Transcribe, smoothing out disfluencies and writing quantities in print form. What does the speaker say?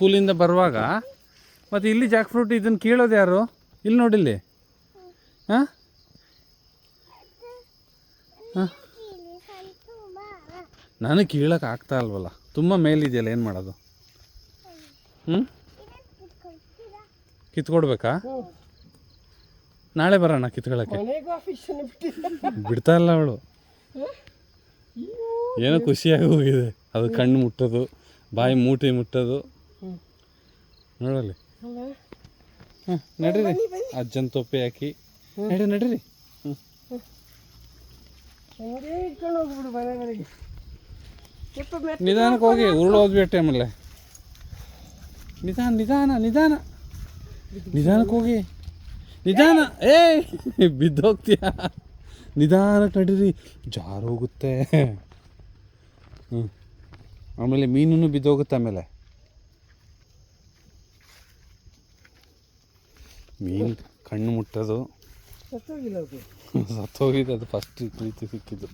ಸ್ಕೂಲಿಂದ ಬರುವಾಗ. ಮತ್ತು ಇಲ್ಲಿ ಜಾಕ್ ಫ್ರೂಟ್ ಇದನ್ನು ಕೀಳೋದು ಯಾರು? ಇಲ್ಲಿ ನೋಡಿಲ್ಲಿ. ಹಾಂ ಹಾಂ, ನನಗೆ ಕೀಳಕ್ಕೆ ಆಗ್ತಾ ಅಲ್ವಲ್ಲ, ತುಂಬ ಮೇಲಿದೆಯಲ್ಲ, ಏನು ಮಾಡೋದು? ಕಿತ್ಕೊಡ್ಬೇಕಾ? ನಾಳೆ ಬರೋಣ ಕಿತ್ಕೊಳ್ಳೋಕ್ಕೆ. ಬಿಡ್ತಾ ಇಲ್ಲ ಅವಳು, ಏನೋ ಖುಷಿಯಾಗಿ ಹೋಗಿದೆ. ಅದು ಕಣ್ಣು ಮುಟ್ಟೋದು, ಬಾಯಿ ಮೂಟೆ ಮುಟ್ಟೋದು ನೋಡಲ್ಲಿ. ಹಾಂ ನಡೀರಿ, ಅಜ್ಜನ ತೊಪ್ಪೆ ಹಾಕಿ ನಡೀರಿ. ನಿಧಾನಕ್ಕೆ ಹೋಗಿ, ಉರುಳೋದ್ಬಿಟ್ಟೆ ಆಮೇಲೆ. ನಿಧಾನಕ್ಕೆ ಹೋಗಿ, ನಿಧಾನ. ಬಿದ್ದೋಗ್ತೀಯ, ನಿಧಾನಕ್ಕೆ ನಡೀರಿ, ಜಾರೋಗುತ್ತೆ. ಆಮೇಲೆ ಮೀನು ಬಿದ್ದೋಗುತ್ತೆ. ಆಮೇಲೆ ಮೀನು ಕಣ್ಣು ಮುಟ್ಟೋದು, ಸತ್ತೋಗಿದೆ. ಅದು ಫಸ್ಟ್ ಪ್ರೀತಿ ಸಿಕ್ಕಿದ್ದು.